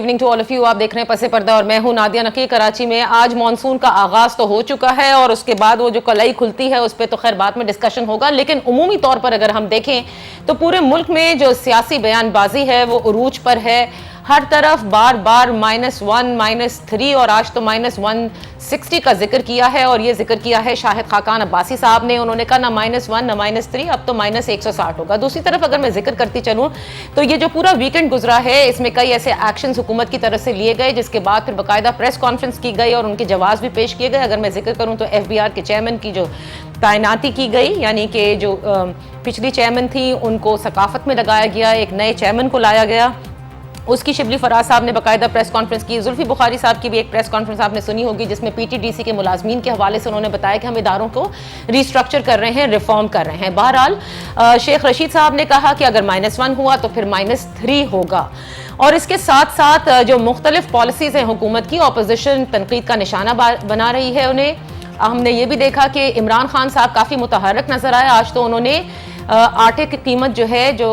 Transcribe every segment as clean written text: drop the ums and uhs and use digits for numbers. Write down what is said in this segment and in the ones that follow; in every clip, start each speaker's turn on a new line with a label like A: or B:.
A: Evening to all of you. آپ دیکھ رہے ہیں پس پردہ اور میں ہوں نادیہ نقی. کراچی میں آج مانسون کا آغاز تو ہو چکا ہے اور اس کے بعد وہ جو کلائی کھلتی ہے اس پہ تو خیر بعد میں ڈسکشن ہوگا, لیکن عمومی طور پر اگر ہم دیکھیں تو پورے ملک میں جو سیاسی بیان بازی ہے وہ عروج پر ہے. ہر طرف بار بار -1, -3 اور آج تو -160 کا ذکر کیا ہے, اور یہ ذکر کیا ہے شاہد خاقان عباسی صاحب نے. انہوں نے کہا نہ -1 نہ -3, اب تو -160 ہوگا. دوسری طرف اگر میں ذکر کرتی چلوں تو یہ جو پورا ویکنڈ گزرا ہے اس میں کئی ایسے ایکشنز حکومت کی طرف سے لیے گئے, جس کے بعد پھر باقاعدہ پریس کانفرنس کی گئی اور ان کے جواز بھی پیش کیے گئے. اگر میں ذکر کروں تو FBR کے چیئرمین کی جو تعیناتی کی گئی, یعنی کہ جو پچھلی چیئرمین تھی ان کو ثقافت میں لگایا گیا, ایک نئے چیئرمین کو لایا گیا, اس کی شبلی فراز صاحب نے باقاعدہ پریس کانفرنس کی. زلفی بخاری صاحب کی بھی ایک پریس کانفرنس آپ نے سنی ہوگی جس میں PTDC کے ملازمین کے حوالے سے انہوں نے بتایا کہ ہم اداروں کو ریسٹرکچر کر رہے ہیں, ریفارم کر رہے ہیں. بہرحال شیخ رشید صاحب نے کہا کہ اگر -1 ہوا تو پھر -3 ہوگا. اور اس کے ساتھ ساتھ جو مختلف پالیسیز ہیں حکومت کی, اپوزیشن تنقید کا نشانہ بنا رہی ہے انہیں. ہم نے یہ بھی دیکھا کہ عمران خان صاحب کافی متحرک نظر آئے. آج تو انہوں نے آٹے کی قیمت جو ہے جو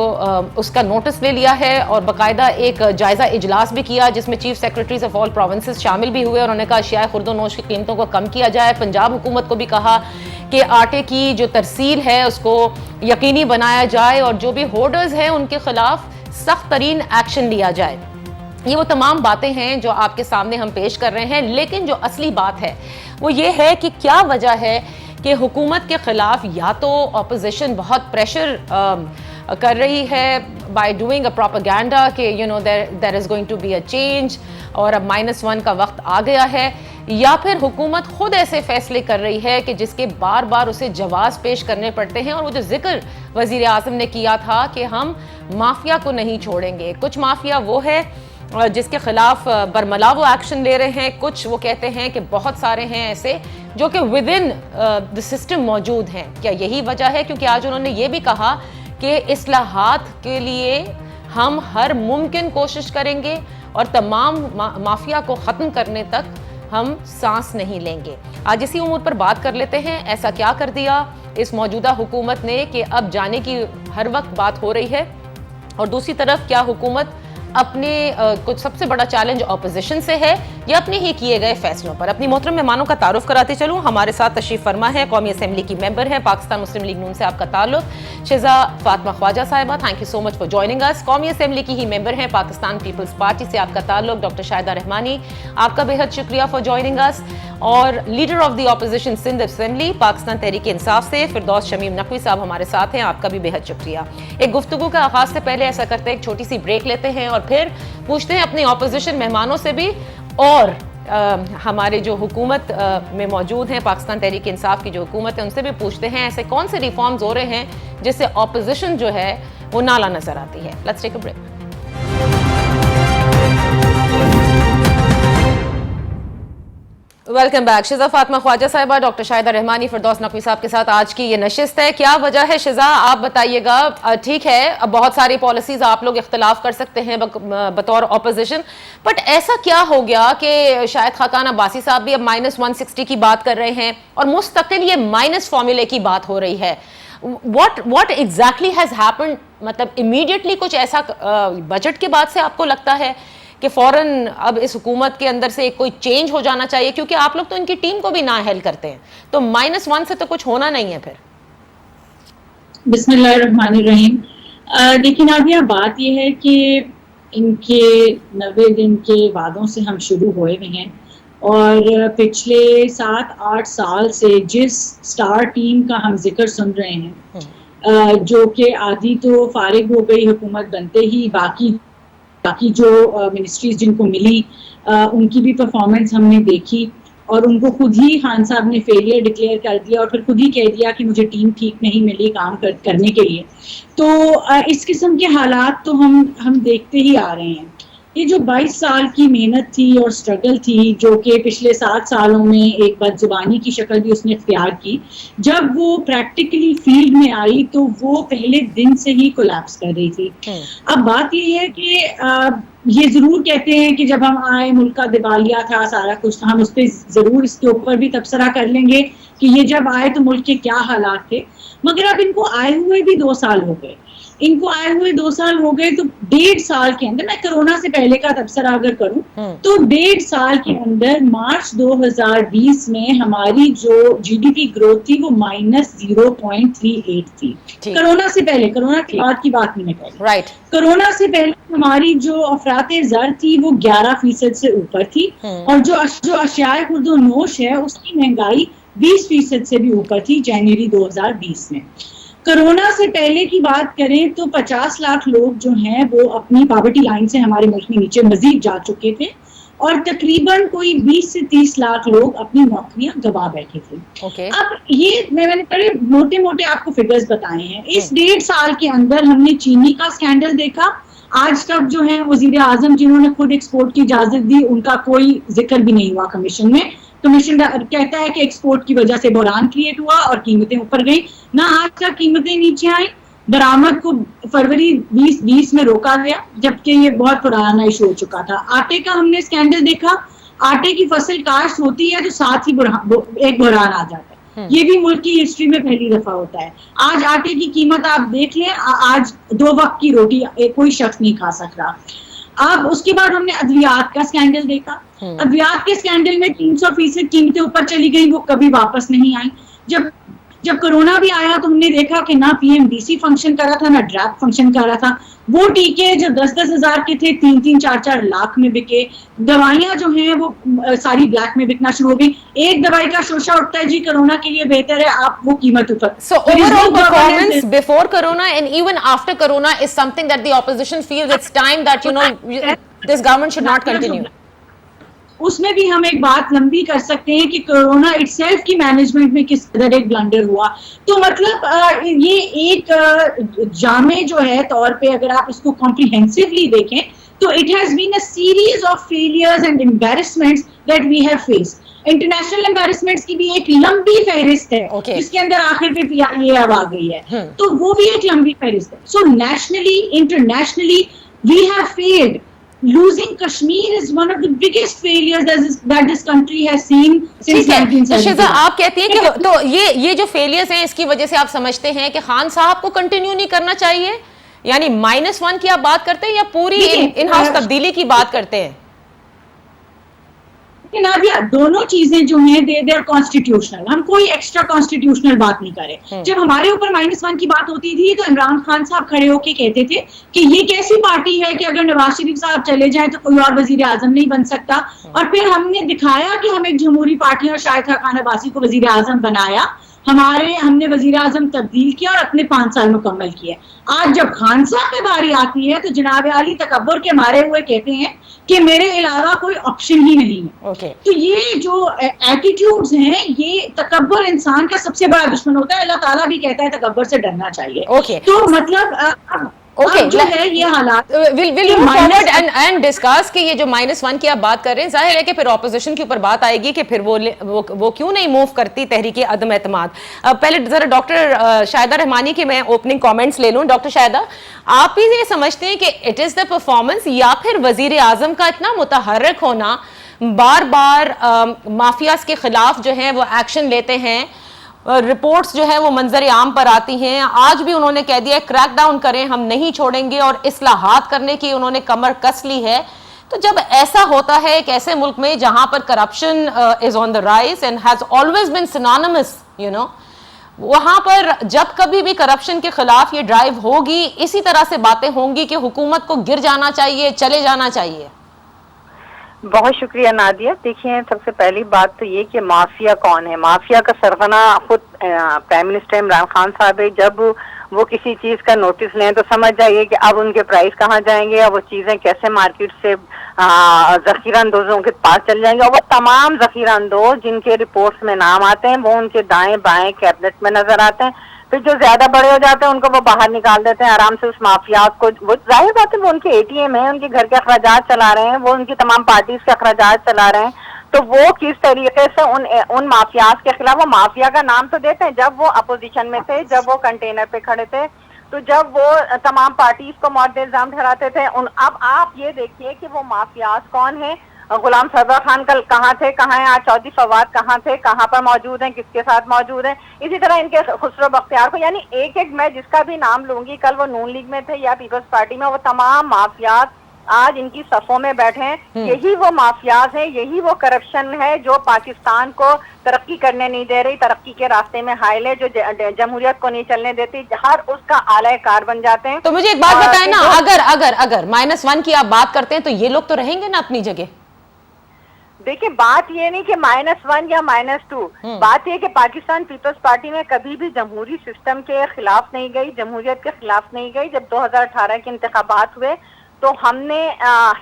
A: اس کا نوٹس لے لیا ہے اور باقاعدہ ایک جائزہ اجلاس بھی کیا جس میں chief secretaries of all provinces شامل بھی ہوئے, اور انہوں نے کہا اشیاء خرد و نوش کی قیمتوں کو کم کیا جائے. پنجاب حکومت کو بھی کہا کہ آٹے کی جو ترسیل ہے اس کو یقینی بنایا جائے اور جو بھی ہولڈرز ہیں ان کے خلاف سخت ترین ایکشن لیا جائے. یہ وہ تمام باتیں ہیں جو آپ کے سامنے ہم پیش کر رہے ہیں, لیکن جو اصلی بات ہے وہ یہ ہے کہ کیا وجہ ہے کہ حکومت کے خلاف یا تو اپوزیشن بہت پریشر کر رہی ہے بائی ڈوئنگ اے پروپیگینڈا کہ there is going to be a change اور اب -1 کا وقت آ گیا ہے, یا پھر حکومت خود ایسے فیصلے کر رہی ہے کہ جس کے بار بار اسے جواز پیش کرنے پڑتے ہیں. اور وہ جو ذکر وزیر اعظم نے کیا تھا کہ ہم مافیا کو نہیں چھوڑیں گے, کچھ مافیا وہ ہے جس کے خلاف برملا وہ ایکشن لے رہے ہیں, کچھ وہ کہتے ہیں کہ بہت سارے ہیں ایسے جو کہ ود ان دی سسٹم موجود ہیں. کیا یہی وجہ ہے؟ کیونکہ آج انہوں نے یہ بھی کہا کہ اصلاحات کے لیے ہم ہر ممکن کوشش کریں گے اور تمام مافیا کو ختم کرنے تک ہم سانس نہیں لیں گے. آج اسی امور پر بات کر لیتے ہیں. ایسا کیا کر دیا اس موجودہ حکومت نے کہ اب جانے کی ہر وقت بات ہو رہی ہے, اور دوسری طرف کیا حکومت اپنے کچھ سب سے بڑا چیلنج اپوزیشن سے ہے یا اپنے ہی کیے گئے فیصلوں پر؟ اپنی محترم مہمانوں کا تعارف کراتے چلوں. ہمارے ساتھ تشریف فرما ہے قومی اسمبلی کی ممبر ہیں, پاکستان مسلم لیگ نون سے آپ کا تعلق, شہزا فاطمہ خواجہ صاحبہ. Thank you so much for joining us. قومی اسمبلی کی ہی ممبر ہیں, پاکستان پیپلز پارٹی سے آپ کا تعلق, ڈاکٹر شاہدہ رحمانی. آپ کا بے حد شکریہ فار جوائننگ اس. اور leader of the opposition Sindh assembly Pakistan Tehreek انصاف سے فردوس شمیم نقوی صاحب ہمارے ساتھ ہیں, آپ کا بھی بے حد شکریہ. ایک گفتگو کا آغاز سے پہلے ایسا کرتے ہیں ایک چھوٹی سی بریک لیتے ہیں اور پھر پوچھتے ہیں اپنی اپوزیشن مہمانوں سے بھی, اور ہمارے جو حکومت میں موجود ہیں پاکستان تحریک انصاف کی جو حکومت ہے ان سے بھی پوچھتے ہیں ایسے کون سے ریفارمز ہو رہے ہیں جس سے اپوزیشن جو ہے وہ نالا نظر آتی ہے. Let's take a break. Welcome back. Shaza Fatima Khawaja صاحبہ, ڈاکٹر شاہدہ رحمانی, فردوس نقوی صاحب کے ساتھ آج کی یہ نشست ہے. کیا وجہ ہے شہزا, آپ بتائیے گا. ٹھیک ہے اب بہت ساری پالیسیز آپ لوگ اختلاف کر سکتے ہیں بطور اپوزیشن, بٹ ایسا کیا ہو گیا کہ شاہد خاقان عباسی صاحب بھی اب -160 کی بات کر رہے ہیں اور مستقل یہ مائنس فارمولے کی بات ہو رہی ہے. what exactly has happened؟ مطلب امیڈیٹلی کچھ ایسا بجٹ کے بعد سے آپ کو لگتا ہے کہ فوراً اب اس حکومت کے اندر سے کوئی چینج ہو جانا چاہیے؟ کیونکہ آپ لوگ تو ان کی ٹیم کو بھی نااہل کرتے ہیں, تو -1 سے تو کچھ ہونا نہیں ہے پھر.
B: بسم اللہ الرحمن الرحیم. لیکن اب یہ بات یہ ہے کہ ان کے 90 دن کے وعدوں سے ہم شروع ہوئے ہوئے ہیں, اور پچھلے 7-8 سال سے جس سٹار ٹیم کا ہم ذکر سن رہے ہیں جو کہ آدھی تو فارغ ہو گئی حکومت بنتے ہی, باقی جو منسٹریز جن کو ملی ان کی بھی پرفارمنس ہم نے دیکھی, اور ان کو خود ہی خان صاحب نے فیلئر ڈکلیئر کر دیا اور پھر خود ہی کہہ دیا کہ مجھے ٹیم ٹھیک نہیں ملی کام کرنے کے لیے. تو اس قسم کے حالات تو ہم دیکھتے ہی آ رہے ہیں. یہ جو 22 سال کی محنت تھی اور سٹرگل تھی جو کہ پچھلے 7 سالوں میں ایک بد زبانی کی شکل بھی اس نے اختیار کی, جب وہ پریکٹیکلی فیلڈ میں آئی تو وہ پہلے دن سے ہی کولیپس کر رہی تھی. اب بات یہ ہے کہ یہ ضرور کہتے ہیں کہ جب ہم آئے ملک کا دیوالیہ تھا سارا کچھ, ہم اس پہ ضرور اس کے اوپر بھی تبصرہ کر لیں گے کہ یہ جب آئے تو ملک کے کیا حالات تھے, مگر اب ان کو آئے ہوئے بھی 2 سال ہو گئے. ان کو آئے ہوئے 2 سال ہو گئے, تو 1.5 سال کے اندر, میں کرونا سے پہلے کا تبصرہ اگر کروں تو 1.5 سال کے اندر مارچ 2020 میں ہماری جو جی ڈی پی گروتھ تھی وہ -0.38 تھی. کرونا سے پہلے, کرونا کے بعد کی بات نہیں میں کہہ رہی. کرونا سے پہلے ہماری جو افراط زر تھی وہ 11% سے اوپر تھی, اور جو اشیاء خرد و نوش ہے اس کی مہنگائی 20% سے بھی اوپر تھی جنوری 2020 میں. کرونا سے پہلے کی بات کریں تو 50 لاکھ لوگ جو ہیں وہ اپنی پاورٹی لائن سے ہمارے ملک میں نیچے مزید جا چکے تھے, اور تقریباً کوئی 20 سے 30 لاکھ لوگ اپنی نوکریاں گوا بیٹھے تھے. اب یہ میں نے پہلے موٹے موٹے آپ کو فگرز بتائے ہیں. اس 1.5 سال کے اندر ہم نے چینی کا اسکینڈل دیکھا, آج تک جو ہے وزیر اعظم جنہوں نے خود ایکسپورٹ کی اجازت دی ان کا کوئی ذکر بھی نہیں ہوا کمیشن میں. کمیشن کہتا ہے کہ ایکسپورٹ کی وجہ سے بحران کریٹ ہوا اور قیمتیں اوپر گئیں, نہ آج تک قیمتیں نیچے آئیں. برآمد کو فروری 2020 میں روکا گیا جبکہ یہ بہت پرانا ایشو ہو چکا تھا. آٹے کا ہم نے اسکینڈل دیکھا, آٹے کی فصل کاشت ہوتی ہے تو ساتھ ہی ایک بحران آ جاتا ہے. یہ بھی ملک کی ہسٹری میں پہلی دفعہ ہوتا ہے. آج آٹے کی قیمت آپ دیکھ لیں, آج 2 وقت کی روٹی کوئی شخص نہیں کھا سکتا. اب اس کے بعد ہم نے ادویات کا اسکینڈل دیکھا. ادویات کے اسکینڈل میں 300% قیمتیں اوپر چلی گئی, وہ کبھی واپس نہیں آئیں. جب کرونا بھی آیا تو ہم نے دیکھا کہ نہ P M D C function کر رہا تھا, نہ ڈریپ فنکشن کر رہا تھا. وہ ٹیکے جو 10-10 ہزار کے تھے 3-3, 4-4 لاکھ میں بکے. دوائیاں جو ہیں وہ ساری بلیک میں بکنا شروع ہو گئی. ایک دوائی کا شوشہ اٹھتا ہے جی کرونا کے لیے بہتر ہے, آپ وہ قیمت اوپر.
A: So overall performance before corona and even after corona is something that the opposition feels it's time that this government should not continue.
B: اس میں بھی ہم ایک بات لمبی کر سکتے ہیں کہ کورونا اٹ سیلف کی مینجمنٹ میں کس قدر ایک بلنڈر ہوا. تو مطلب یہ ایک جامع جو ہے طور پہ اگر آپ اس کو کمپریہنسولی دیکھیں تو it has been a series of failures and embarrassments that we have faced. International embarrassments کی بھی ایک لمبی فہرست ہے جس کے اندر آخر پہ یہ اب آ گئی ہے, تو وہ بھی ایک لمبی فہرست ہے. So nationally internationally we have failed. Losing Kashmir is one of the biggest failures that this country has seen since 1970.
A: شیزا آپ کہتی ہیں کہ تو یہ جو فیلیئرز ہیں اس کی وجہ سے آپ سمجھتے ہیں کہ خان صاحب کو کنٹینیو نہیں کرنا چاہیے, یعنی -1 کی آپ بات کرتے ہیں یا پوری ان ہاؤس تبدیلی کی بات کرتے ہیں؟
B: نادیہ دونوں چیزیں جو ہیں دے آر کانسٹیٹیوشنل, ہم کوئی ایکسٹرا کانسٹیٹیوشنل بات نہیں کریں. جب ہمارے اوپر -1 کی بات ہوتی تھی تو عمران خان صاحب کھڑے ہو کے کہتے تھے کہ یہ کیسی پارٹی ہے کہ اگر نواز شریف صاحب چلے جائیں تو کوئی اور وزیر اعظم نہیں بن سکتا. اور پھر ہم نے دکھایا کہ ہم ایک جمہوری پارٹی اور شاہد خاقان عباسی کو وزیر اعظم بنایا, ہم نے وزیر اعظم تبدیل کیا اور اپنے 5 سال مکمل کیے. آج جب خان صاحب پہ باری آتی ہے تو جناب عالی تکبر کے مارے ہوئے کہتے ہیں کہ میرے علاوہ کوئی آپشن ہی نہیں ہے. تو یہ جو ایٹیٹیوڈز ہیں یہ تکبر انسان کا سب سے بڑا دشمن ہوتا ہے. اللہ تعالیٰ بھی کہتا ہے تکبر سے ڈرنا چاہیے. تو مطلب جو ہے یہ حالات
A: we'll move forward and discuss کہ یہ جو -1 کی آپ بات کر رہے ہیں, ظاہر ہے کہ پھر اپوزیشن کے اوپر بات آئے گی کہ پھر وہ کیوں نہیں موو کرتی تحریک عدم اعتماد. پہلے ذرا ڈاکٹر شاہدہ رحمانی کے میں اوپننگ کامنٹس لے لوں. ڈاکٹر شاہدہ, آپ بھی یہ سمجھتے ہیں کہ اٹ از دا پرفارمنس یا پھر وزیر اعظم کا اتنا متحرک ہونا, بار بار مافیاز کے خلاف جو ہے وہ ایکشن لیتے ہیں, رپورٹس جو ہے وہ منظر عام پر آتی ہیں, آج بھی انہوں نے کہہ دیا کریک ڈاؤن کریں, ہم نہیں چھوڑیں گے, اور اصلاحات کرنے کی انہوں نے کمر کس لی ہے. تو جب ایسا ہوتا ہے ایک ایسے ملک میں جہاں پر corruption is on the rise and has always been synonymous وہاں پر جب کبھی بھی کرپشن کے خلاف یہ ڈرائیو ہوگی, اسی طرح سے باتیں ہوں گی کہ حکومت کو گر جانا چاہیے, چلے جانا چاہیے.
C: بہت شکریہ نادیہ. دیکھیں سب سے پہلی بات تو یہ کہ مافیا کون ہے. مافیا کا سرغنہ خود پرائم منسٹر عمران خان صاحب ہے. جب وہ کسی چیز کا نوٹس لیں تو سمجھ جائیے کہ اب ان کے پرائز کہاں جائیں گے اور وہ چیزیں کیسے مارکیٹ سے ذخیرہ اندوزوں کے پاس چل جائیں گے. اور وہ تمام ذخیرہ اندوز جن کے رپورٹس میں نام آتے ہیں وہ ان کے دائیں بائیں کیبنٹ میں نظر آتے ہیں. پھر جو زیادہ بڑے ہو جاتے ہیں ان کو وہ باہر نکال دیتے ہیں آرام سے. اس مافیات کو وہ ظاہر بات ہے وہ ان کے اے ٹی ایم ہیں, ان کے گھر کے اخراجات چلا رہے ہیں, وہ ان کی تمام پارٹیز کے اخراجات چلا رہے ہیں. تو وہ کس طریقے سے ان مافیاز کے خلاف, وہ مافیا کا نام تو دیتے ہیں جب وہ اپوزیشن میں تھے, جب وہ کنٹینر پہ کھڑے تھے, تو جب وہ تمام پارٹیز کو مورد الزام ٹھہراتے تھے. اب آپ یہ دیکھیے کہ وہ مافیاز کون ہیں. غلام سرور خان کل کہاں تھے, کہاں ہیں آج چودھری فواد, کہاں تھے, کہاں پر موجود ہیں, کس کے ساتھ موجود ہیں. اسی طرح ان کے خسرو بختیار کو, یعنی ایک ایک میں جس کا بھی نام لوں گی, کل وہ نون لیگ میں تھے یا پیپلز پارٹی میں, وہ تمام مافیات آج ان کی صفوں میں بیٹھے ہیں. یہی وہ مافیاز ہیں, یہی وہ کرپشن ہے جو پاکستان کو ترقی کرنے نہیں دے رہی, ترقی کے راستے میں حائل ہے, جو جمہوریت کو نہیں چلنے دیتی, ہر اس کا آلہ کار بن جاتے ہیں.
A: تو مجھے ایک بات بتائیں نا, اگر -1 کی آپ بات کرتے ہیں تو یہ لوگ تو رہیں گے نا اپنی جگہ.
C: دیکھیں بات یہ نہیں کہ -1 یا -2, بات یہ کہ پاکستان پیپلز پارٹی میں کبھی بھی جمہوری سسٹم کے خلاف نہیں گئی, جمہوریت کے خلاف نہیں گئی. جب 2018 کے انتخابات ہوئے تو ہم نے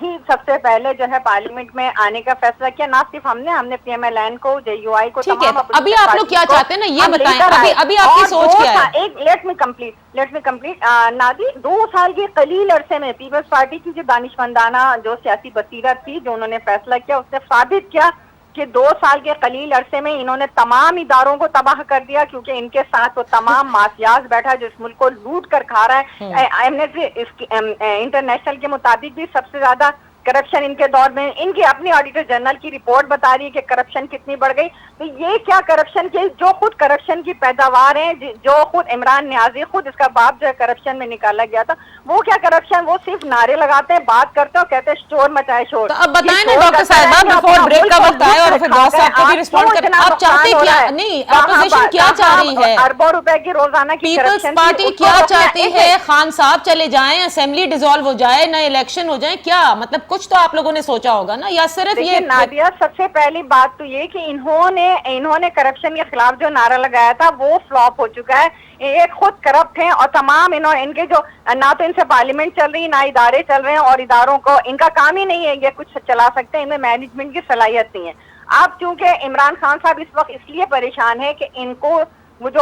C: ہی سب سے پہلے جو ہے پارلیمنٹ میں آنے کا فیصلہ کیا. نہ صرف ہم نے پی ایم ایل این کو, جے یو آئی کو,
A: ٹھیک ہے. ابھی آپ لوگ کیا چاہتے ہیں نا یہ بتائیں, ابھی آپ کی سوچ کیا ہے؟
C: ایک لیٹ می کمپلیٹ نادی, 2 سال کے قلیل عرصے میں پیپلز پارٹی کی جو دانشمندانہ جو سیاسی بصیرت تھی, جو انہوں نے فیصلہ کیا, اس نے ثابت کیا کہ 2 سال کے قلیل عرصے میں انہوں نے تمام اداروں کو تباہ کر دیا, کیونکہ ان کے ساتھ وہ تمام مافیاز بیٹھا جو اس ملک کو لوٹ کر کھا رہا ہے. انٹرنیشنل کے مطابق بھی سب سے زیادہ کرپشن ان کے دور میں, ان کی اپنی آڈیٹر جنرل کی رپورٹ بتا رہی ہے کہ کرپشن کتنی بڑھ گئی. تو یہ کیا کرپشن کے, جو خود کرپشن کی پیداوار ہیں, جو خود عمران نیازی, خود اس کا باپ جو ہے کرپشن میں نکالا گیا تھا, وہ کیا کرپشن, وہ صرف نارے لگاتے ہیں, بات کرتے ہیں, کہتے ہیں شور مچائے شور.
A: تو اب بتائیں نا ڈاکٹر صاحبہ, بیفور بریک کا وقت آئے اور پھر باس صاحب کو بھی رسپونڈ کریں, آپ چاہتے کیا, نہیں اپوزیشن کیا چاہ رہی ہے,
C: اربوں روپے کی روزانہ کی
A: پیپلز پارٹی کیا چاہتی ہے؟ خان صاحب چلے جائیں, اسمبلی ڈیزالو ہو جائے, نئے الیکشن ہو جائیں, کیا مطلب کچھ تو آپ لوگوں نے سوچا ہوگا نا, یا صرف یہ؟
C: نادیہ, سب سے پہلی بات تو یہ کہ انہوں نے کرپشن کے خلاف جو نعرہ لگایا تھا وہ فلاپ ہو چکا ہے. ایک خود کرپٹ ہیں اور تمام ان کے جو نہ تو ان سے پارلیمنٹ چل رہی, نہ ادارے چل رہے ہیں, اور اداروں کو ان کا کام ہی نہیں ہے یہ کچھ چلا سکتے ہیں, ان میں مینجمنٹ کی صلاحیت نہیں ہے. آپ چونکہ عمران خان صاحب اس وقت اس لیے پریشان ہے کہ ان کو وہ جو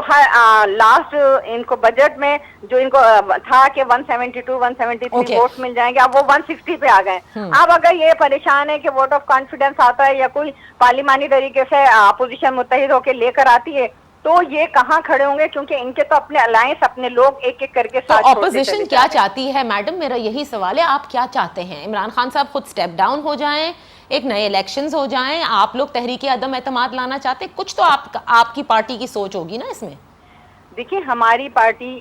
C: لاسٹ ان کو بجٹ میں جو ان کو تھا کہ 172 173 ووٹس مل جائیں گے, اب وہ 160 پہ آ گئے. اب اگر یہ پریشان ہے کہ ووٹ آف کانفیڈنس آتا ہے یا کوئی پارلیمانی طریقے سے اپوزیشن متحد ہو کے لے کر آتی ہے, تو یہ کہاں کھڑے ہوں گے, کیونکہ ان کے تو اپنے الائنس, اپنے لوگ ایک ایک کر کے ساتھ.
A: اپوزیشن کیا چاہتی ہے میڈم, میرا یہی سوال ہے, آپ کیا چاہتے ہیں؟ عمران خان صاحب خود سٹیپ ڈاؤن ہو جائیں, ایک نئے الیکشنز ہو جائیں, آپ لوگ تحریک عدم اعتماد لانا چاہتے ہیں, کچھ تو آپ کی پارٹی کی سوچ ہوگی نا اس میں.
C: دیکھیے ہماری پارٹی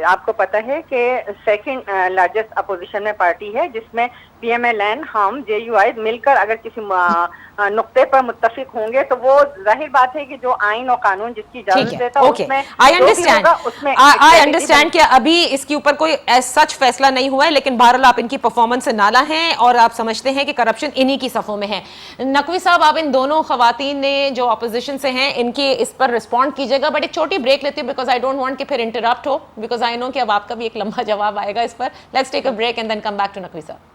C: آپ کو پتہ ہے کہ سیکنڈ لارجسٹ اپوزیشن میں پارٹی ہے, جس میں پی ایم ایل این, ہم, جے یو آئی مل کر اگر کسی نقطے پر متفق ہوں گے تو وہ ظاہر بات ہے کہ جو آئین اور قانون جس کی اجازت دیتا ہے اس میں
A: آئی انڈرسٹینڈ کہ ابھی اس کے اوپر کوئی سچ فیصلہ نہیں ہوا ہے, لیکن بہرحال آپ ان کی پرفارمنس سے نالا ہیں اور آپ سمجھتے ہیں کہ کرپشن انہی کی صفوں میں ہے. نقوی صاحب, آپ ان دونوں خواتین نے جو اپوزیشن سے ہیں ان کی اس پر رسپونڈ کیجیے گا, بٹ ایک چھوٹی بریک لیتی ہوں بیکاز آئی ڈونٹ وانٹ کہ پھر انٹرپٹ ہو, بیکاز آئی نو کہ اب آپ کا بھی ایک لمبا جواب آئے گا اس پر. Let's take a break and then come back to Naqvi صاحب.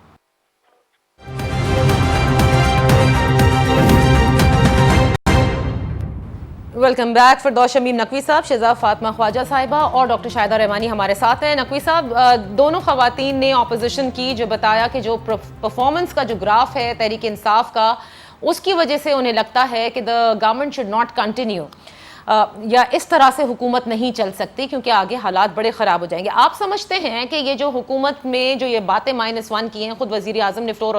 A: Welcome back. فردوس شمیم نقوی صاحب, شہزاد فاطمہ خواجہ صاحبہ اور ڈاکٹر شاہدہ رحمانی ہمارے ساتھ ہیں. نقوی صاحب, دونوں خواتین نے اپوزیشن کی جو بتایا کہ جو پرفارمنس کا جو گراف ہے تحریک انصاف کا, اس کی وجہ سے انہیں لگتا ہے کہ the government should not continue, یا اس طرح سے حکومت نہیں چل سکتی کیونکہ آگے حالات بڑے خراب ہو جائیں گے. آپ سمجھتے ہیں کہ یہ جو حکومت میں جو یہ باتیں -1 کی ہیں, خود وزیر اعظم نے فلور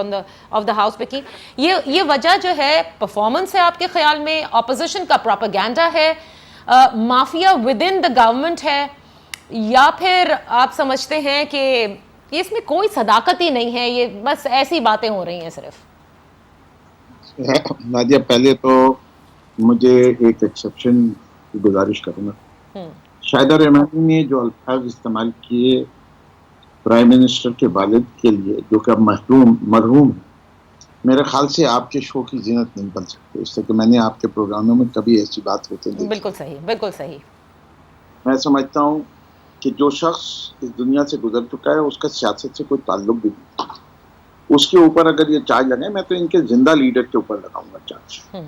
A: آف دا ہاؤس پہ کی, یہ وجہ جو ہے پرفارمنس ہے آپ کے خیال میں, اپوزیشن کا پروپیگنڈا ہے, mafia with in the government ہے, یا پھر آپ سمجھتے ہیں کہ اس میں کوئی صداقت ہی نہیں ہے, یہ بس ایسی باتیں ہو رہی ہیں صرف؟
D: نادیہ, پہلے تو مجھے ایک ایکسیپشن کی گزارش کروں گا. شاہدہ رحمانی نے جو الفاظ استعمال کیے پرائم منسٹر کے والد کے لیے, جو کہ اب مرحوم ہے, میرے خیال سے آپ کے شو کی زینت نہیں بن سکتے, اس لیے کہ میں نے آپ کے پروگراموں میں کبھی ایسی بات ہوتے نہیں.
A: بالکل صحیح, بالکل صحیح.
D: میں سمجھتا ہوں کہ جو شخص اس دنیا سے گزر چکا ہے اس کا سیاست سے کوئی تعلق بھی نہیں. اس کے اوپر اگر یہ چارج لگائے, میں تو ان کے زندہ لیڈر کے اوپر لگاؤں گا چارج,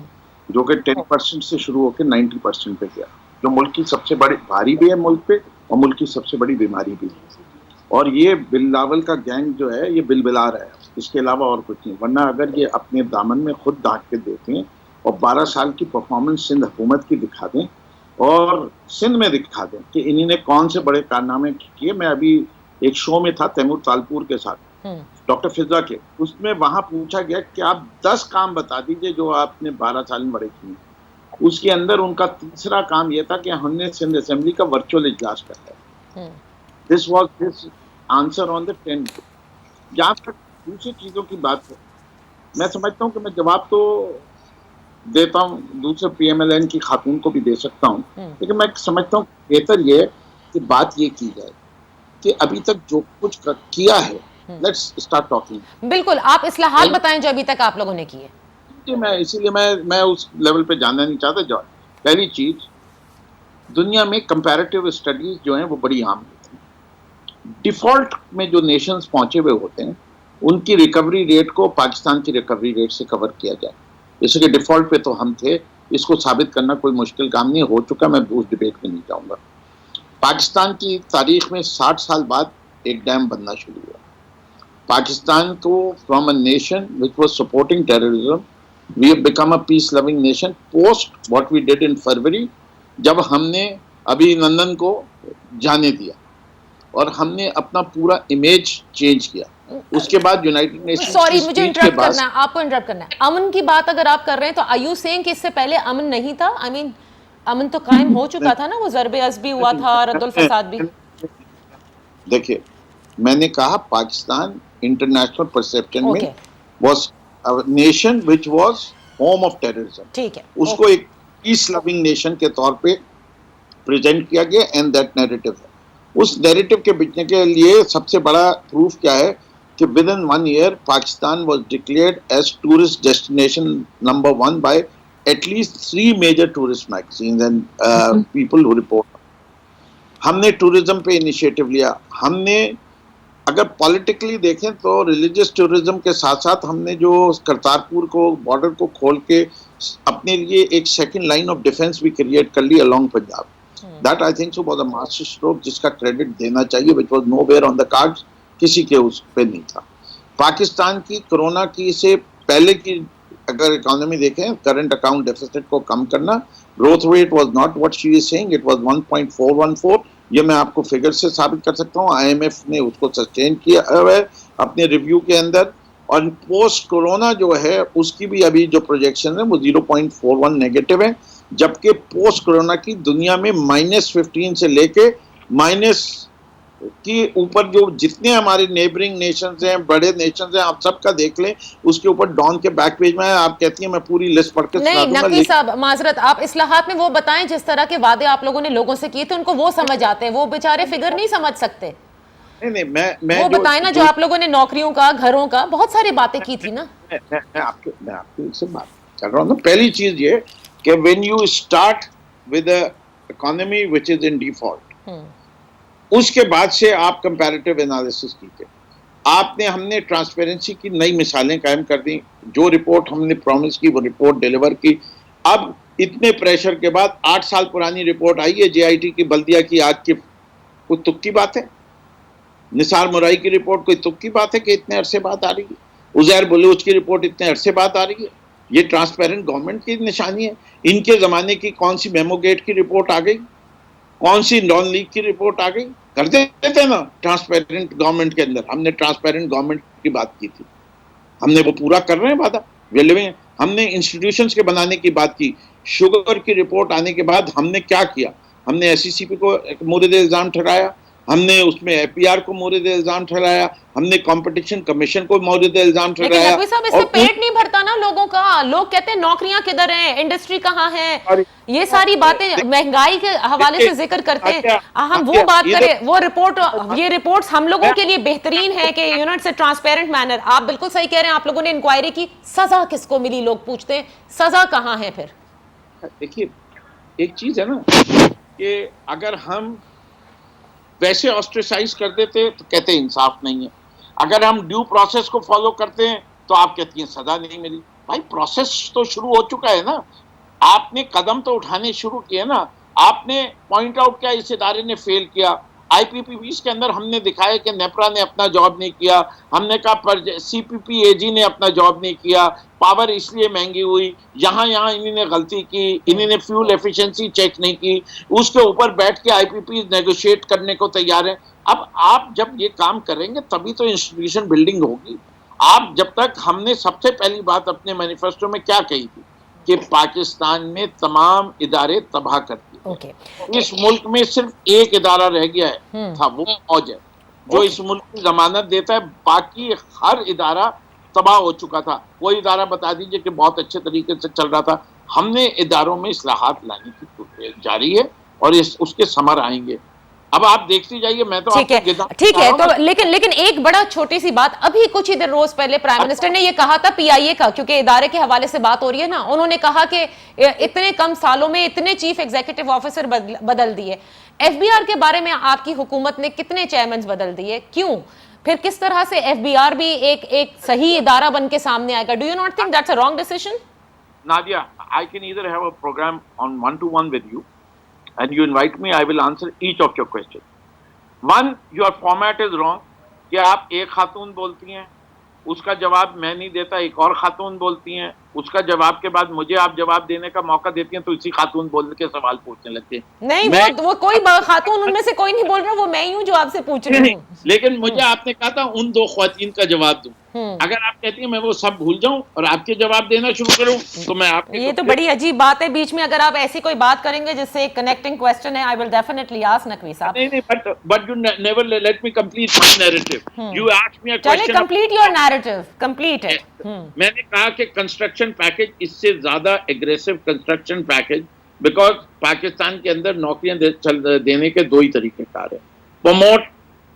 D: جو کہ 10% سے شروع ہو کے 90% پہ گیا, جو ملک کی سب سے بڑی بھاری بھی ہے ملک پہ, اور ملک کی سب سے بڑی بیماری بھی ہے. اور یہ بلاول کا گینگ جو ہے یہ بلا رہا ہے, اس کے علاوہ اور کچھ نہیں. ورنہ اگر یہ اپنے دامن میں خود ڈھانک کے دیکھیں اور 12 سال کی پرفارمنس سندھ حکومت کی دکھا دیں اور سندھ میں دکھا دیں کہ انہی نے کون سے بڑے کارنامے کیے. میں ابھی ایک شو میں تھا تیمور تالپور کے ساتھ ڈاکٹر فضا کے, اس میں وہاں پوچھا گیا کہ آپ 10 کام بتا دیجئے جو آپ نے 12 سال میں بڑے کیے. اس کے اندر ان کا تیسرا کام یہ تھا کہ ہم نے سندھ اسمبلی کا ورچوئل اجلاس کرا ہے. This was this answer on the 10. جہاں تک دوسری چیزوں کی بات ہے, میں سمجھتا ہوں کہ میں جواب تو دیتا ہوں, دوسرے پی ایم ایل این کی خاتون کو بھی دے سکتا ہوں, لیکن میں سمجھتا ہوں بہتر یہ ہے کہ بات یہ کی جائے کہ ابھی تک جو کچھ کیا ہے, لیٹس اسٹارٹ ٹاکنگ.
A: بالکل, آپ اصلاحات بتائیں جو ابھی تک آپ لوگوں نے کی ہے.
D: اسی لیے میں اس لیول پہ جانا نہیں چاہتا. پہلی چیز, دنیا میں کمپیریٹیو اسٹڈیز جو ہیں وہ بڑی عام ہوتی ہیں. ڈیفالٹ میں جو نیشنز پہنچے ہوئے ہوتے ہیں ان کی ریکوری ریٹ کو پاکستان کی ریکوری ریٹ سے کور کیا جائے. جیسے کہ ڈیفالٹ پہ تو ہم تھے, اس کو ثابت کرنا کوئی مشکل کام نہیں ہو چکا, میں اس ڈیبیٹ میں نہیں جاؤں گا. پاکستان کی تاریخ میں 60 سال بعد ایک ڈیم بننا شروع ہوا. پاکستان کو from a nation which was supporting terrorism, we have become a peace loving nation post what we did in February, جب ہم نے ابھی نندن کو جانے دیا اور ہم نے اپنا پورا امیج چینج کیا. اس کے بعد یونائٹڈ نیشنز
A: سوری مجھے انٹرپٹ کرنا ہے, آپ کو انٹرپٹ کرنا ہے. امن کی بات اگر آپ کر رہے ہیں تو are you saying کہ اس سے پہلے امن نہیں تھا؟ I mean امن تو قائم ہو چکا تھا نا, وہ ضرب عضب بھی ہوا تھا, رد الفساد بھی.
D: دیکھیے, میں نے کہا پاکستان انٹرنیشنل پرسپشن میں was a nation which was home of terrorism.
A: ٹھیک ہے,
D: اس کو ایک پیس لونگ نیشن کے طور پہ پریزنٹ کیا گیا, اینڈ دیٹ نیریٹو ہے. اس نیریٹو کے بچنے کے لیے سب سے بڑا پروف کیا ہے کہ within 1 year Pakistan was declared as tourist destination number 1 by at least 3 major tourist magazines and people who report. ہم نے ٹورزم پہ انیشیٹو لیا. ہم نے اگر پولیٹیکلی دیکھیں تو ریلیجیس ٹورزم کے ساتھ ساتھ ہم نے جو کرتارپور کو بارڈر کو کھول کے اپنے لیے ایک سیکنڈ لائن آف ڈیفنس بھی کریٹ کر لی along Punjab. That I think so was a master stroke جس کا کریڈٹ دینا چاہیے, which was nowhere on the cards, کسی کے اس پہ نہیں تھا. پاکستان کی کرونا کی سے پہلے کی اگر اکانومی دیکھیں, کرنٹ اکاؤنٹ ڈیفیسٹ کو کم کرنا, growth rate was not what she is saying, it was 1.414. یہ میں آپ کو فگر سے ثابت کر سکتا ہوں. آئی ایم ایف نے اس کو سسٹین کیا ہے اپنے ریویو کے اندر, اور پوسٹ کرونا جو ہے اس کی بھی ابھی جو پروجیکشن ہے وہ 0.41 نیگیٹو ہے, جبکہ پوسٹ کرونا کی دنیا میں -15 سے لے کے مائنس کی اوپر جو جتنے ہمارے نیبرنگ نیشنز ہیں, بڑے نیشنز ہیں, آپ سب کا دیکھ لیں. اس کے اوپر ڈان کے بیک پیج میں آپ کہتی ہیں میں پوری لسٹ پڑھ کے
A: نہیں, نقوی صاحب معذرت, آپ اصلاحات میں وہ بتائیں جس طرح کے وعدے آپ لوگوں نے لوگوں سے کیے تھے, ان کو وہ سمجھ آتے ہیں, وہ بیچارے فگر نہیں سمجھ سکتے.
D: نہیں, میں
A: وہ بتائیں نا جو آپ لوگوں نے نوکریوں کا, گھروں کا, بہت ساری باتیں کی تھی نا.
D: میں آپ کی سے بات کر رہا ہوں. پہلی چیز یہ کہ when you start with a economy which is in default, اس کے بعد سے آپ کمپیریٹیو انالیسس کیجئے. آپ نے, ہم نے ٹرانسپیرنسی کی نئی مثالیں قائم کر دیں. جو رپورٹ ہم نے پرومس کی وہ رپورٹ ڈیلیور کی. اب اتنے پریشر کے بعد 8 سال پرانی رپورٹ آئی ہے JIT کی, بلدیہ کی, آج کی, کوئی تک کی بات ہے؟ نثار مرائی کی رپورٹ کوئی تک کی بات ہے کہ اتنے عرصے بعد آ رہی ہے؟ عزیر بلوچ کی رپورٹ اتنے عرصے بعد آ رہی ہے؟ یہ ٹرانسپیرنٹ گورنمنٹ کی نشانی ہے. ان کے زمانے کی کون سی میمو گیٹ کی رپورٹ آ گئی, کون سی نان لیگ کی رپورٹ آ گئی؟ کر دیتے تھے نا ٹرانسپیرنٹ گورنمنٹ کے اندر. ہم نے ٹرانسپیرنٹ گورنمنٹ کی بات کی تھی, ہم نے وہ پورا کر رہے ہیں وعدہ. ہم نے انسٹیٹیوشنز کے بنانے کی بات کی. شوگر کی رپورٹ آنے کے بعد ہم نے کیا کیا؟ ہم نے SCCP کو مورد الزام ٹھہرایا, ہم نے اس میں APR کو مورد الزام ٹھہرایا, ہم نے کمپٹیشن کمیشن کو مورد الزام ٹھہرایا.
A: لیکن نقوی صاحب اس سے پیٹ نہیں بھرتا نا لوگوں کا. لوگ کہتے ہیں نوکریاں کدھر ہیں, انڈسٹری کہاں ہے, یہ ساری باتیں مہنگائی کے حوالے سے ذکر کرتے ہیں. ہم وہ بات کریں, وہ رپورٹ, یہ رپورٹس ہم لوگوں کے لیے بہترین ہے کہ یونٹ سے ٹرانسپیرنٹ مینر. آپ بالکل صحیح کہہ رہے ہیں, آپ لوگوں نے انکوائری کی, سزا کس کو ملی لوگ پوچھتے ہیں, سزا کہاں ہے پھر؟
D: دیکھیے ایک چیز ہے نا کہ اگر ہم ویسے آسٹریسائز کر دیتے تو کہتے ہیں انصاف نہیں ہے. اگر ہم ڈیو پروسیس کو فالو کرتے ہیں تو آپ کہتی ہیں سزا نہیں ملی. بھائی پروسیس تو شروع ہو چکا ہے نا, آپ نے قدم تو اٹھانے شروع کیے نا. آپ نے پوائنٹ آؤٹ کیا اس ادارے نے فیل کیا. IPPBs کے اندر ہم نے دکھایا کہ نیپرا نے اپنا جاب نہیں کیا, ہم نے کہا CPPAG نے اپنا جاب نہیں کیا, پاور اس لیے مہنگی ہوئی, یہاں انہوں نے غلطی کی, انہوں نے فیول ایفیشنسی چیک نہیں کی, اس کے اوپر بیٹھ کے آئی پی پی نیگوشیٹ کرنے کو تیار ہیں. اب آپ جب یہ کام کریں گے تبھی تو انسٹیٹیوشن بلڈنگ ہوگی. آپ جب تک, ہم نے سب سے پہلی بات اپنے مینیفیسٹو میں کیا کہی تھی کہ پاکستان میں تمام ادارے تباہ کر دیے. اس ملک میں صرف ایک ادارہ رہ گیا ہے تھا, وہ فوج ہے, جو اس ملک کی ضمانت دیتا ہے. باقی ہر ادارہ تباہ ہو چکا تھا. کوئی ادارہ بتا دیجئے کہ بہت اچھے طریقے سے چل رہا تھا. ہم نے اداروں میں اصلاحات لانے کی جاری ہے اور اس کے ثمر آئیں گے. اب آپ دیکھتی جائیے, میں تو
A: ٹھیک ہے تو لیکن ایک بڑا چھوٹی سی بات, ابھی کچھ ہی دیر روز پہلے پرائم منسٹر نے یہ کہا تھا پی آئی اے کا, کیونکہ ادارے کے حوالے سے بات ہو رہی ہے نا, انہوں نے کہا کہ اتنے کم سالوں میں اتنے چیف ایگزیکٹو آفیسر بدل دیے. ایف بی آر کے بارے میں آپ کی حکومت نے کتنے چیئرمینز بدل دیے, کیوں؟ پھر کس طرح سے ایف بی آر بھی ایک صحیح ادارہ بن کے سامنے آئے گا؟ Do you not think that's a wrong decision?
D: Nadia, I can either have a program on one-to-one with you, and you invite me, I will answer each of your questions. One, your format is wrong. کہ آپ ایک خاتون بولتی ہیں, اس کا جواب میں نہیں دیتا, ایک اور خاتون بولتی ہیں, اس کا جواب کے بعد مجھے آپ جواب دینے کا موقع دیتی ہیں, تو اسی خاتون بول کے سوال پوچھنے لگتے ہیں.
A: نہیں, وہ کوئی خاتون ان میں سے کوئی نہیں بول رہا, وہ میں ہی ہوں جو آپ سے پوچھ رہی ہوں.
D: لیکن مجھے آپ نے کہا تھا ان دو خواتین کا جواب دوں. اگر آپ کہتی ہیں میں وہ سب بھول جاؤں اور آپ کے جواب دینا شروع کروں تو میں آپ,
A: یہ تو بڑی عجیب بات ہے بیچ میں. اگر آپ ایسی کوئی بات کریں گے جس سے ایک کنیکٹنگ کوسچن ہے, I will definitely ask Naqvi صاحب.
D: نہیں, but you never let me complete my narrative. You asked me a question.
A: چلے complete your narrative, complete it.
D: میں نے کہا کہ کنسٹرکشن پیکج اس سے زیادہ aggressive construction package, because Pakistan کے اندر نوکریاں دینے کے دو ہی طریقے کار ہیں. پروموٹ,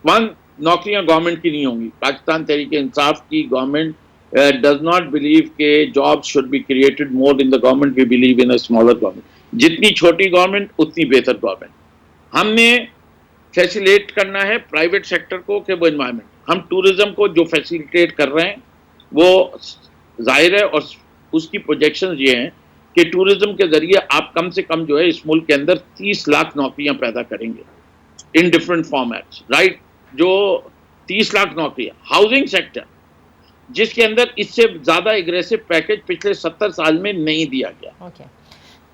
D: ون, نوکریاں گورنمنٹ کی نہیں ہوں گی. پاکستان تحریک انصاف کی گورنمنٹ ڈز ناٹ بلیو کہ jobs should be created more in the government. We believe in a smaller government. جتنی چھوٹی گورنمنٹ اتنی بہتر گورنمنٹ. ہم نے فیسیلیٹ کرنا ہے پرائیویٹ سیکٹر کو کہ وہ انوائرمنٹ, ہم ٹورزم کو جو فیسیلیٹیٹ کر رہے ہیں وہ ظاہر ہے, اور اس کی پروجیکشنز یہ ہیں کہ ٹورزم کے ذریعے آپ کم سے کم جو ہے اس ملک کے اندر 30 لاکھ نوکریاں پیدا کریں گے ان ڈفرینٹ فارمیٹس, رائٹ. جو 30 لاکھ نوکریاں. ہاؤسنگ سیکٹر جس کے اندر اس سے زیادہ اگریسو پیکج پچھلے 70 سال میں نہیں دیا گیا.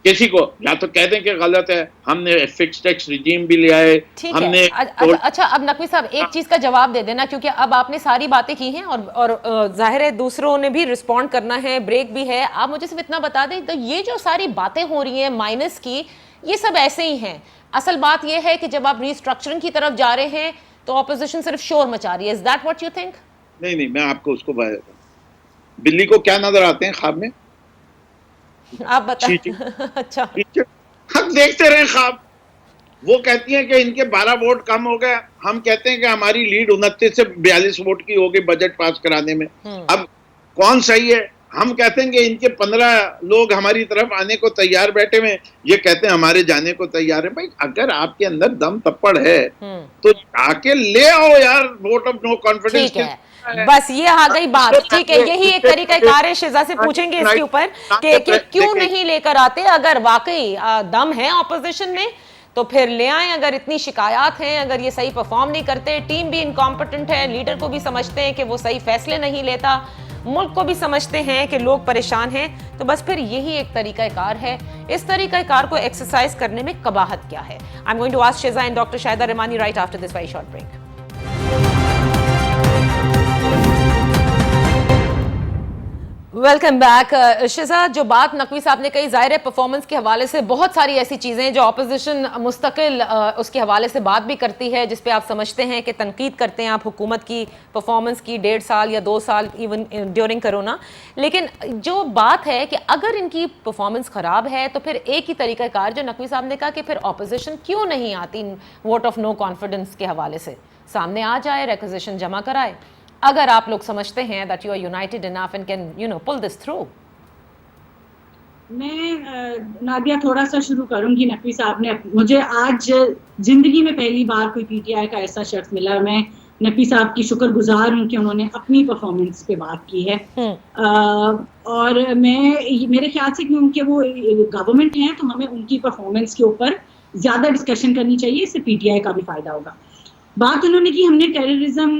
D: کسی کو یا تو کہہ دیں کہ غلط ہے, ہم نے فکس ٹیکس ریجیم بھی لیا ہے, ہم نے.
A: اچھا, اب نقوی صاحب ایک چیز کا جواب دے دینا, کیونکہ اب آپ نے ساری باتیں کی ہیں اور ظاہر ہے دوسروں نے بھی رسپونڈ کرنا ہے, بریک بھی ہے. آپ مجھے صرف اتنا بتا دیں, تو یہ جو ساری باتیں ہو رہی ہیں مائنس کی, یہ سب ایسے ہی ہیں. اصل بات یہ ہے کہ جب آپ ریسٹرکچرنگ کی طرف جا رہے ہیں تو اپوزیشن صرف شور مچا رہی ہے. Is that what you think?
D: نہیں, میں آپ کو اس کو بلی کو کیا نظر آتے ہیں خواب میں,
A: آپ بتائیں. اچھا,
D: ہم دیکھتے رہے خواب. وہ کہتی ہیں کہ ان کے 12 ووٹ کم ہو گئے, ہم کہتے ہیں کہ ہماری لیڈ 29 سے 42 ووٹ کی ہوگی بجٹ پاس کرانے میں. اب کون صحیح ہے؟ ہم کہتے ہیں کہ ان کے 15 لوگ ہماری طرف آنے کو تیار بیٹھے ہوئے, یہ کہتے ہیں ہمارے جانے کو تیار ہے. بھائی اگر آپ کے اندر دم تپڑ ہے تو آ کے لے آؤ یار ووٹ آف نو کانفیڈنس.
A: ٹھیک ہے, بس یہ آ گئی بات. ٹھیک ہے, یہی ایک طریقہ کار ہے. شہزاد سے پوچھیں گے اس کے اوپر کہ کیوں نہیں لے کر آتے. اگر واقعی دم ہے اپوزیشن میں تو پھر لے آئیں. اگر اتنی شکایات ہیں, اگر یہ صحیح پرفارم نہیں کرتے, ٹیم بھی انکمپٹنٹ ہے, لیڈر کو بھی سمجھتے ہیں کہ وہ صحیح فیصلے نہیں لیتا, ملک کو بھی سمجھتے ہیں کہ لوگ پریشان ہیں, تو بس پھر یہی ایک طریقہ کار ہے. اس طریقہ کار کو ایکسرسائز کرنے میں قباحت کیا ہے؟ I'm going to ask Shiza and Dr. Shahida Rahmani right after this very short break. Welcome back. Shaza, جو بات نقوی صاحب نے کہی, ظاہر ہے پرفارمنس کے حوالے سے بہت ساری ایسی چیزیں ہیں جو اپوزیشن مستقل اس کے حوالے سے بات بھی کرتی ہے, جس پہ آپ سمجھتے ہیں کہ تنقید کرتے ہیں آپ حکومت کی پرفارمنس کی 1.5 سال یا 2 سال ایون ڈیورنگ کرونا. لیکن جو بات ہے کہ اگر ان کی پرفارمنس خراب ہے تو پھر ایک ہی طریقہ کار جو نقوی صاحب نے کہا کہ پھر اپوزیشن کیوں نہیں آتی ووٹ آف نو کانفیڈنس کے حوالے سے, سامنے آ جائے, ریکوزیشن جمع کرائے, اگر آپ لوگ سمجھتے ہیں that you are united enough and can pull this through.
B: میں نادیہ تھوڑا سا شروع کروں گی. نقوی صاحب نے مجھے آج زندگی میں پہلی بار کوئی پی ٹی آئی کا ایسا شخص ملا. میں نقوی صاحب کی شکر گزار ہوں کہ انہوں نے اپنی پرفارمنس پہ بات کی ہے, اور میرے خیال سے کیونکہ وہ گورنمنٹ ہیں تو ہمیں ان کی پرفارمنس کے اوپر زیادہ ڈسکشن کرنی چاہیے, اس سے پی ٹی آئی کا بھی فائدہ ہوگا. بات انہوں نے کی ہم نے ٹیررزم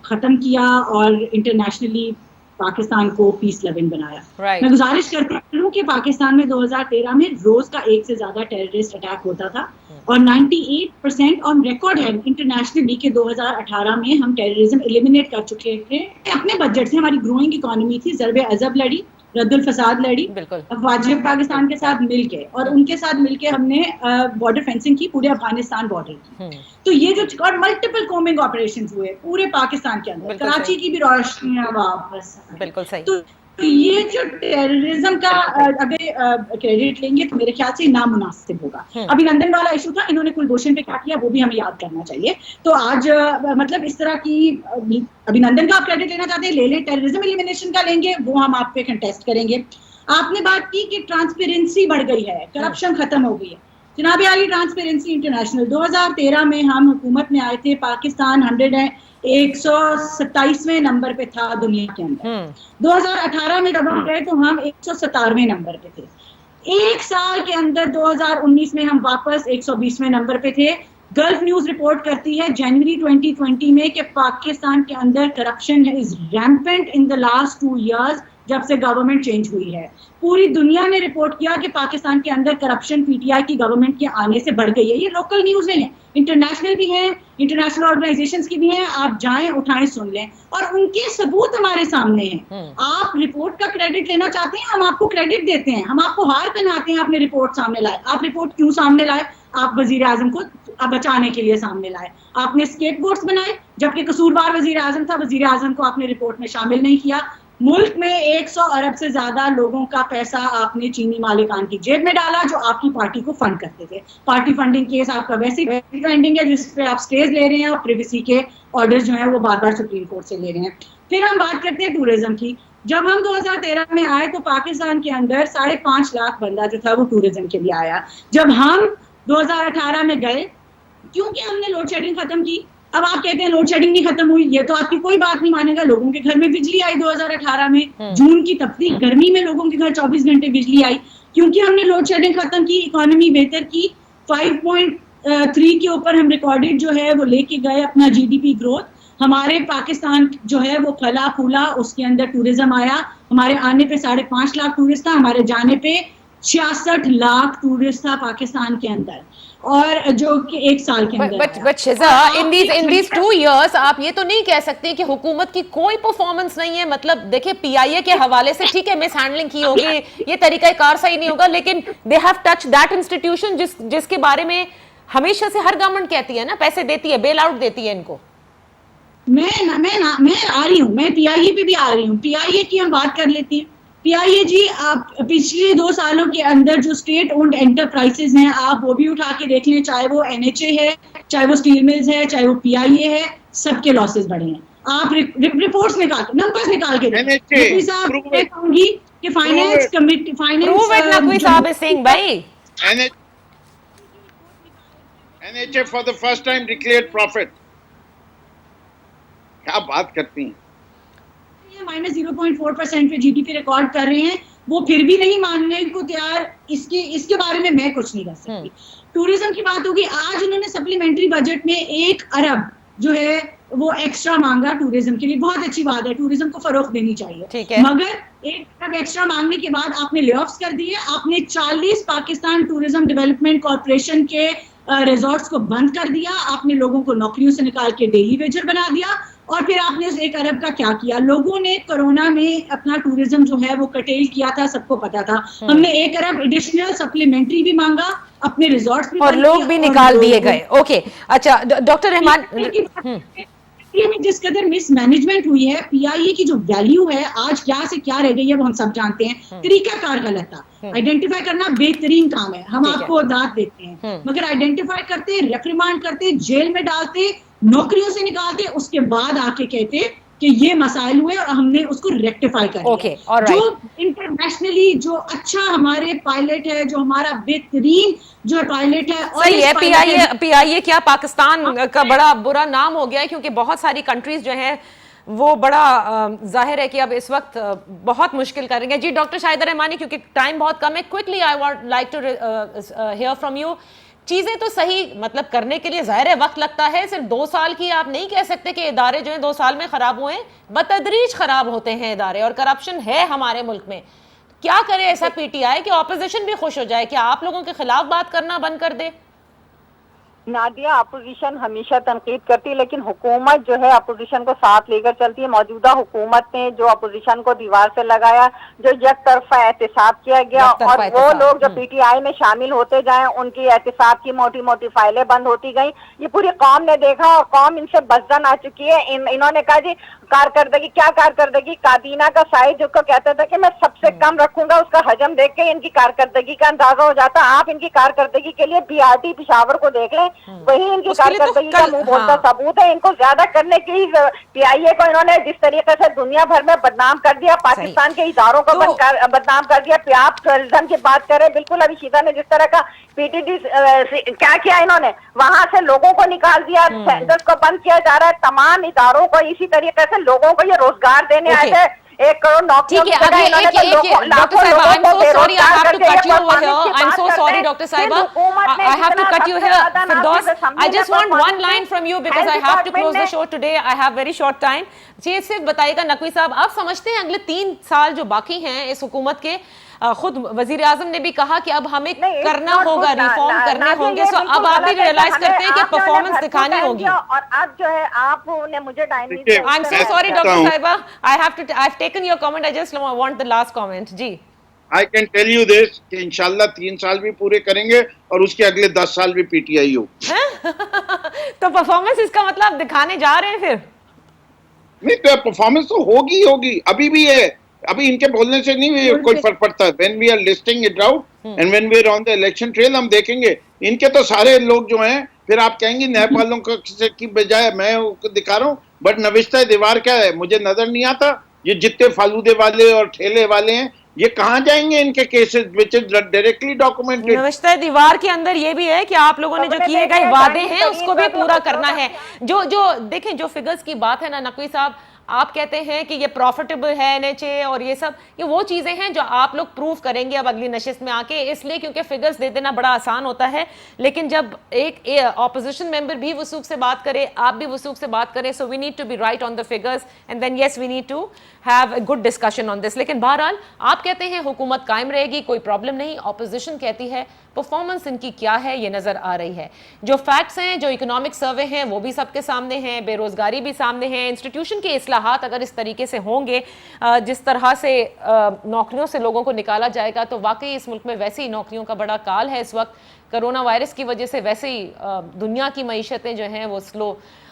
B: ختم کیا اور انٹرنیشنلی پاکستان کو پیس لونگ بنایا.
A: Right.
B: میں گزارش کرتی ہوں کہ پاکستان میں 2013 میں روز کا 1 سے زیادہ ٹیررسٹ اٹیک ہوتا تھا اور 98% آن ریکارڈ ہے انٹرنیشنلی کہ 2018 میں ہم ٹیررزم ایلیمینیٹ کر چکے تھے اپنے بجٹ سے. ہماری گروئنگ اکانومی تھی, ضرب عضب لڑی, رد الفساد لڑی, افواج پاکستان کے ساتھ مل کے, اور ان کے ساتھ مل کے ہم نے بارڈر فینسنگ کی پورے افغانستان بارڈر کی. تو یہ جو اور ملٹیپل کومنگ آپریشنز ہوئے پورے پاکستان کے اندر, کراچی کی بھی روشنیاں واپس.
A: بالکل صحیح.
B: تو یہ جو ٹیررزم کا اگر کریڈٹ لیں گے تو میرے خیال سے نامناسب ہوگا. ابھی لندن والا ایشو تھا, انہوں نے کلبھوشن پہ کیا کیا وہ بھی ہمیں یاد کرنا چاہیے. تو آج مطلب اس طرح کی ابھی لندن کا آپ کریڈٹ لینا چاہتے ہیں لے لیں, ٹیررزم ایلیمینیشن کا لیں گے وہ ہم آپ پہ کنٹیسٹ کریں گے. آپ نے بات کی کہ ٹرانسپیرنسی بڑھ گئی ہے, کرپشن ختم ہو گئی ہے. جناب عالی, ٹرانسپیرنسی انٹرنیشنل 2013 میں ہم حکومت میں آئے تھے, پاکستان 127ویں نمبر پہ تھا دنیا کے اندر. 2018 میں جب ہم گئے تو ہم 117ویں نمبر پہ تھے. ایک سال کے اندر 2019 میں ہم واپس 120ویں نمبر پہ تھے. گلف نیوز رپورٹ کرتی ہے جنوری 2020 میں کہ پاکستان کے اندر corruption is rampant in the last 2 years جب سے گورنمنٹ چینج ہوئی ہے. پوری دنیا نے رپورٹ کیا کہ پاکستان کے اندر کرپشن پی ٹی آئی کی گورنمنٹ کے آنے سے بڑھ گئی ہے. یہ لوکل نیوز نہیں ہے, انٹرنیشنل بھی ہیں, انٹرنیشنل آرگنائزیشنز کی بھی ہیں, آپ جائیں اٹھائیں سن لیں, اور ان کے ثبوت ہمارے سامنے ہیں. آپ رپورٹ کا کریڈٹ لینا چاہتے ہیں, ہم آپ کو کریڈٹ دیتے ہیں, ہم آپ کو ہار پہناتے ہیں. آپ نے رپورٹ سامنے لائے, آپ رپورٹ کیوں سامنے لائے؟ آپ وزیر اعظم کو بچانے کے لیے سامنے لائے. آپ نے اسکیپ بورڈز بنائے, جبکہ قصوروار وزیر اعظم تھا, وزیر اعظم کو آپ نے رپورٹ میں شامل نہیں کیا. ملک میں 100 ارب سے زیادہ لوگوں کا پیسہ آپ نے چینی مالکان کی جیب میں ڈالا جو آپ کی پارٹی کو فنڈ کرتے تھے. پارٹی فنڈنگ کیس آپ کا ویسے ہی پینڈنگ ہے جس پہ آپ سٹیز لے رہے ہیں, اور پریویسی کے آرڈر جو ہیں وہ بار بار سپریم کورٹ سے لے رہے ہیں. پھر ہم بات کرتے ہیں ٹورزم کی. جب ہم 2013 میں آئے تو پاکستان کے اندر 5.5 لاکھ بندہ جو تھا وہ ٹورزم کے لیے آیا. جب ہم 2018 میں گئے, کیونکہ ہم نے لوڈ شیڈنگ ختم کی. اب آپ کہتے ہیں لوڈ شیڈنگ نہیں ختم ہوئی, یہ تو آپ کی کوئی بات نہیں مانے گا. لوگوں کے گھر میں بجلی آئی 2018 میں, جون کی تپتی گرمی میں لوگوں کے گھر 24 گھنٹے بجلی آئی, کیونکہ ہم نے لوڈ شیڈنگ ختم کی, اکانومی بہتر کی. 5.3 کے اوپر ہم ریکارڈڈ جو ہے وہ لے کے گئے اپنا جی ڈی پی گروتھ. ہمارے پاکستان جو ہے وہ پھلا پھولا, اس کے اندر ٹورزم آیا. ہمارے آنے پہ 5.5 لاکھ ٹورسٹ تھا, ہمارے جانے پہ 66 لاکھ ٹورسٹ تھا پاکستان کے اندر, اور جو کہ ایک سال کے اندر.
A: But Shaza, in these 2 years آپ یہ تو نہیں کہہ سکتے کہ حکومت کی کوئی پرفارمنس نہیں ہے. مطلب دیکھیں پی آئی اے کے حوالے سے ٹھیک ہے مس ہینڈلنگ کی ہوگی, یہ طریقہ کار صحیح نہیں ہوگا, لیکن they have touched that institution جس کے بارے میں ہمیشہ سے ہر گورنمنٹ کہتی ہے نا, پیسے دیتی ہے, بیل آؤٹ دیتی ہے ان کو.
B: میں آ رہی ہوں, میں پی آئی اے پہ بھی آ رہی ہوں. پی آئی اے کی ہم بات کر لیتی ہیں. پی آئی اے جی, آپ پچھلے 2 سالوں کے اندر جو اسٹیٹ اونڈ انٹرپرائزز ہیں آپ وہ بھی اٹھا کے دیکھ لیں, چاہے وہ این ایچ اے ہے, چاہے وہ اسٹیل ملز ہے, چاہے وہ پی آئی اے ہے, سب کے لاسز بڑھے ہیں. آپ رپورٹس نکال کے نمبرز نکال کے دیں. صاحب میں کہوں گی کہ finance committee
D: NHA for the first time declared profit. کیا بات کرتی ہیں,
B: -0.4% پہ جی ڈی پی ریکارڈ کر رہے ہیں, وہ پھر بھی نہیں ماننے کو تیار. اس کے بارے میں میں کچھ نہیں کر سکتی. ٹورزم کی بات ہوگی, آج انہوں نے سپلیمنٹری بجٹ میں 1 ارب جو ہے وہ ایکسٹرا مانگا ٹورزم کے لیے. بہت اچھی بات ہے, ٹورزم کو فروغ دینی چاہیے, مگر 1 ارب ایکسٹرا مانگنے کے بعد آپ نے لے آفس کر دیے. آپ نے 40 پاکستان ٹورزم ڈیولپمنٹ کارپوریشن کے ریزورٹس کو بند کر دیا. آپ نے لوگوں کو نوکریوں سے نکال کے ڈیلی ویجر بنا دیا. اور پھر آپ نے اس 1 ارب کا کیا کیا؟ لوگوں نے کورونا میں اپنا ٹورزم جو ہے وہ کٹیل کیا تھا, سب کو پتا تھا. ہم نے 1 ارب ایڈیشنل سپلیمنٹری بھی مانگا, اپنے ریزورٹس بھی,
A: اور لوگ بھی نکال دیے گئے. اوکے, اچھا ڈاکٹر رحمان,
B: جس قدر مس مینجمنٹ ہوئی ہے پی آئی اے کی جو ویلیو ہے آج کیا سے کیا رہ گئی ہے وہ ہم سب جانتے ہیں. طریقہ کار غلط تھا. آئیڈینٹیفائی کرنا بہترین کام ہے, ہم آپ کو داد دیتے ہیں, مگر آئیڈینٹیفائی کرتے, ریپریمانڈ کرتے, جیل میں ڈالتے, نوکریوں سے نکالتے, اس کے بعد آ کے کہتے کہ یہ مسائل ہوئے اور ہم نے اس کو ریکٹیفائی کر دیا. جو انٹرنیشنلی جو اچھا ہمارے پائلٹ ہے, جو ہمارا بہترین جو پائلٹ ہے,
A: صحیح ہے. پی آئی اے کیا پاکستان کا بڑا برا نام ہو گیا ہے, کیونکہ بہت ساری کنٹریز جو ہیں وہ بڑا ظاہر ہے کہ اب اس وقت بہت مشکل کریں گے. جی ڈاکٹر شاہدہ رحمانی, کیونکہ ٹائم بہت کم ہے, quickly I want like to hear from you. چیزیں تو صحیح مطلب کرنے کے لیے ظاہر ہے وقت لگتا ہے, صرف 2 سال کی آپ نہیں کہہ سکتے کہ ادارے جو ہیں 2 سال میں خراب ہوئے ہیں, بتدریج خراب ہوتے ہیں ادارے, اور کرپشن ہے ہمارے ملک میں. کیا کرے ایسا پی ٹی آئی کہ اپوزیشن بھی خوش ہو جائے, کیا آپ لوگوں کے خلاف بات کرنا بند کر دے؟
C: نادیہ, اپوزیشن ہمیشہ تنقید کرتی ہے لیکن حکومت جو ہے اپوزیشن کو ساتھ لے کر چلتی ہے. موجودہ حکومت نے جو اپوزیشن کو دیوار سے لگایا, جو یک طرفہ احتساب کیا گیا, اور وہ لوگ جو پی ٹی آئی میں شامل ہوتے جائیں ان کی احتساب کی موٹی موٹی فائلیں بند ہوتی گئیں. یہ پوری قوم نے دیکھا اور قوم ان سے بزدن آ چکی ہے. انہوں نے کہا جی کارکردگی, کیا کارکردگی؟ کابینہ کا سائز جو کہتا تھا کہ میں سب سے کم رکھوں گا, اس کا حجم دیکھ کے ان کی کارکردگی کا اندازہ ہو جاتا. آپ ان کی کارکردگی کے لیے بی آر ٹی پشاور کو دیکھ لیں, وہی ان کی کارکردگی کا منہ بولتا ثبوت ہے. ان کو زیادہ کرنے کی پی آئی اے کو انہوں نے جس طریقے سے دنیا بھر میں بدنام کر دیا, پاکستان کے اداروں کو بدنام کر دیا. آپ ٹورزم کی بات کریں, بالکل ابھی شیزا نے جس طرح کا پی ٹی ڈی کیا کیا انہوں نے, وہاں سے لوگوں کو نکال دیا, سینٹرز کو بند کیا جا رہا ہے. تمام اداروں کو اسی طریقے سے لوگوں کو یہ روزگار دینے آئے تھے, 1 کروڑ نوکریوں کی جگہ انہوں نے لاکھوں لوگوں کو بے روزگار کر کے یہ
A: I'm so sorry, Dr. Saiba. I have to cut you here. Firdaus, I just want one line from you because I have to close the show today. I have very short time. جی صرف بتائیے گا نقوی صاحب, آپ سمجھتے ہیں اگلے 3 سال جو باقی ہیں اس حکومت کے, خود وزیر اعظم نے بھی کہا کہ اب ہمیں کرنا ہوگا, ریفارم کرنے ہوں گے, سو اب آپ بھی ریئلائز کرتے ہیں کہ پرفارمنس دکھانی ہوگی.
C: اور اب جو ہے آپ نے مجھے ٹائم نہیں دیا.
A: I'm so sorry, Dr. Saiba. I've taken your comment. I just want the last comment. G
D: I can tell you this کہ انشاءاللہ 3 سال بھی پورے کریں گے اور اس کے اگلے 10 سال بھی پی ٹی آئی ہو.
A: تو پرفارمنس اس کا مطلب دکھانے جا رہے ہیں پھر؟
D: نہیں تو پرفارمنس تو ہوگی, ابھی بھی ہے, ابھی ان کے بولنے سے نہیں کوئی فرق پڑتا. when we are listing it out and when we are on the election trail ہم دیکھیں گے. ان کے تو سارے لوگ جو ہیں پھر آپ کہیں گے نیب والوں کی بجائے میں دکھا رہا ہوں, بٹ نوشتہ دیوار کیا ہے مجھے نظر نہیں آتا. یہ جتنے فالودے والے اور ٹھیلے والے ہیں یہ کہاں جائیں گے, ان کے cases which is directly documented.
A: نوشتہ دیوار کے اندر یہ بھی ہے کہ آپ لوگوں نے جو کیے گئے وعدے ہیں اس کو بھی پورا کرنا ہے. جو دیکھیں جو فگرز کی بات ہے نا نقوی صاحب, آپ کہتے ہیں کہ یہ پروفیٹیبل ہے این ایچ اے اور یہ سب, یہ وہ چیزیں ہیں جو آپ لوگ پروف کریں گے اب اگلی نشست میں آ کے, اس لیے کیونکہ فگرز دے دینا بڑا آسان ہوتا ہے, لیکن جب ایک اپوزیشن ممبر بھی وثوق سے بات کرے, آپ بھی وثوق سے بات کریں, so we need to be right on the figures and then yes we need to have a good discussion on this. لیکن بہرحال آپ کہتے ہیں حکومت قائم رہے گی, کوئی پرابلم نہیں. اپوزیشن کہتی ہے پرفارمنس ان کی کیا ہے یہ نظر آ رہی ہے. جو فیکٹس ہیں, جو اکنامک سروے ہیں وہ بھی سب کے سامنے ہیں, بے روزگاری بھی سامنے ہے. انسٹیٹیوشن کے اصلاحات اگر اس طریقے سے ہوں گے, جس طرح سے نوکریوں سے لوگوں کو نکالا جائے گا, تو واقعی اس ملک میں ویسے ہی نوکریوں کا بڑا کال ہے اس وقت. کرونا وائرس کی وجہ سے ویسے ہی دنیا کی معیشتیں جو ہیں وہ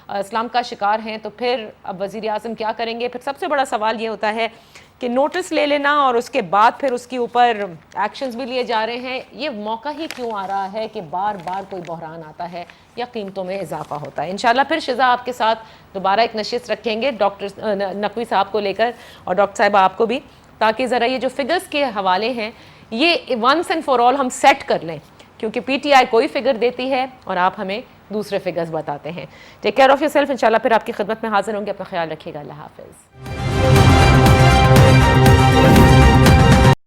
A: اسلام کا شکار ہیں. تو پھر اب وزیر اعظم کیا کریں گے؟ پھر سب سے بڑا سوال یہ ہوتا ہے کہ نوٹس لے لینا اور اس کے بعد پھر اس کے اوپر ایکشنز بھی لیے جا رہے ہیں. یہ موقع ہی کیوں آ رہا ہے کہ بار بار کوئی بحران آتا ہے یا قیمتوں میں اضافہ ہوتا ہے؟ انشاءاللہ پھر شزا آپ کے ساتھ دوبارہ ایک نشست رکھیں گے ڈاکٹر نقوی صاحب کو لے کر اور ڈاکٹر صاحبہ آپ کو بھی, تاکہ ذرا یہ جو فگرز کے حوالے ہیں یہ ونس اینڈ فار آل ہم سیٹ کر لیں, کیونکہ پی ٹی آئی کوئی فگر دیتی ہے اور آپ ہمیں دوسرے فگرز بتاتے ہیں. Take care of your self. انشاءاللہ پھر آپ کی خدمت میں حاضر ہوں گے. اپنا خیال رکھیے گا. اللہ حافظ.